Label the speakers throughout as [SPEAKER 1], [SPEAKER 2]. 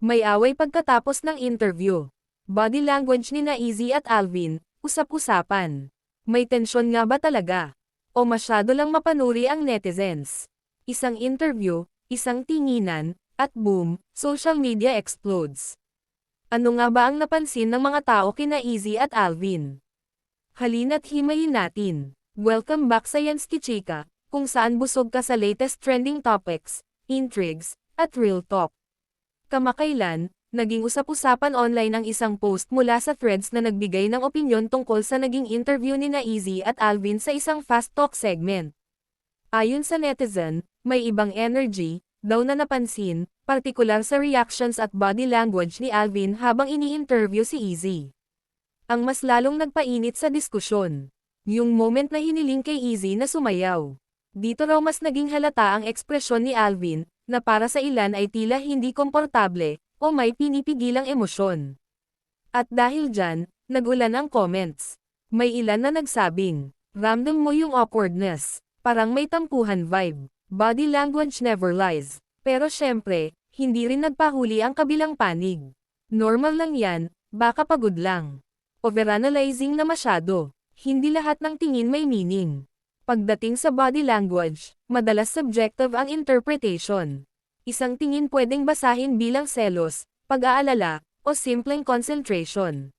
[SPEAKER 1] May away pagkatapos ng interview. Body language ni Izzy at Alvin, usap-usapan. May tensyon nga ba talaga? O masyado lang mapanuri ang netizens? Isang interview, isang tinginan, at boom, social media explodes. Ano nga ba ang napansin ng mga tao kina Izzy at Alvin? Halina't himayin natin. Welcome back sa Yansky Chika, kung saan busog ka sa latest trending topics, intrigues, at real talk. Kamakailan, naging usap-usapan online ang isang post mula sa Threads na nagbigay ng opinyon tungkol sa naging interview ni Izzy at Alvin sa isang fast talk segment. Ayon sa netizen, may ibang energy daw na napansin, partikular sa reactions at body language ni Alvin habang ini-interview si Izzy. Ang mas lalong nagpainit sa diskusyon, yung moment na hiniling kay Izzy na sumayaw. Dito raw mas naging halata ang ekspresyon ni Alvin, na para sa ilan ay tila hindi komportable, o may pinipigilang emosyon. At dahil dyan, nagulan ang comments. May ilan na nagsabing, ramdam mo yung awkwardness, parang may tampuhan vibe, body language never lies. Pero syempre, hindi rin nagpahuli ang kabilang panig. Normal lang yan, baka pagod lang. Overanalyzing na masyado, hindi lahat ng tingin may meaning. Pagdating sa body language, madalas subjective ang interpretation. Isang tingin pwedeng basahin bilang selos, pag-aalala, o simpleng concentration.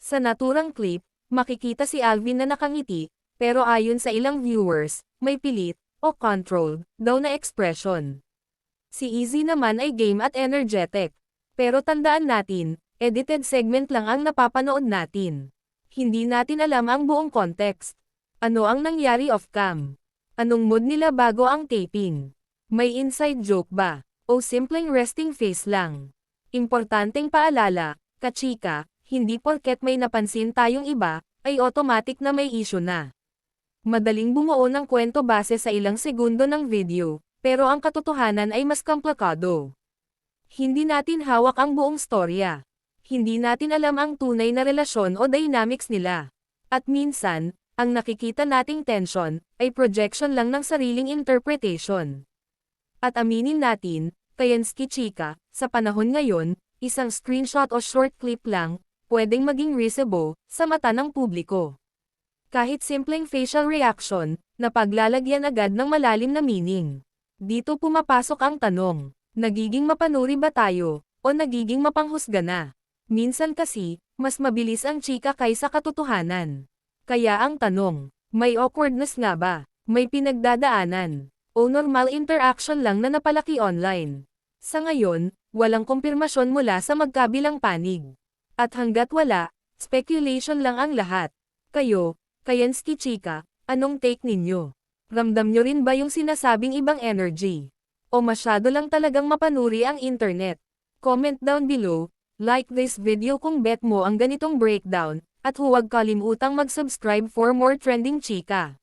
[SPEAKER 1] Sa naturang clip, makikita si Alvin na nakangiti, pero ayon sa ilang viewers, may pilit, o controlled, daw na expression. Si Izzy naman ay game at energetic. Pero tandaan natin, edited segment lang ang napapanood natin. Hindi natin alam ang buong context. Ano ang nangyari off-cam? Anong mood nila bago ang taping? May inside joke ba? O simpleng resting face lang? Importanteng paalala, kachika, hindi porket may napansin tayong iba, ay automatic na may issue na. Madaling bumuo ng kwento base sa ilang segundo ng video, pero ang katotohanan ay mas komplikado. Hindi natin hawak ang buong storya. Hindi natin alam ang tunay na relasyon o dynamics nila. At minsan, ang nakikita nating tension, ay projection lang ng sariling interpretation. At aminin natin, Yansky Chika, sa panahon ngayon, isang screenshot o short clip lang, pwedeng maging risibo, sa mata ng publiko. Kahit simpleng facial reaction, na paglalagyan agad ng malalim na meaning. Dito pumapasok ang tanong, nagiging mapanuri ba tayo, o nagiging mapanghusga na? Minsan kasi, mas mabilis ang chika kaysa katotohanan. Kaya ang tanong, may awkwardness nga ba? May pinagdadaanan? O normal interaction lang na napalaki online? Sa ngayon, walang kumpirmasyon mula sa magkabilang panig. At hanggat wala, speculation lang ang lahat. Kayo, Yansky Chika, anong take ninyo? Ramdam nyo rin ba yung sinasabing ibang energy? O masyado lang talagang mapanuri ang internet? Comment down below, like this video kung bet mo ang ganitong breakdown, at huwag kalimutang mag-subscribe for more trending chika.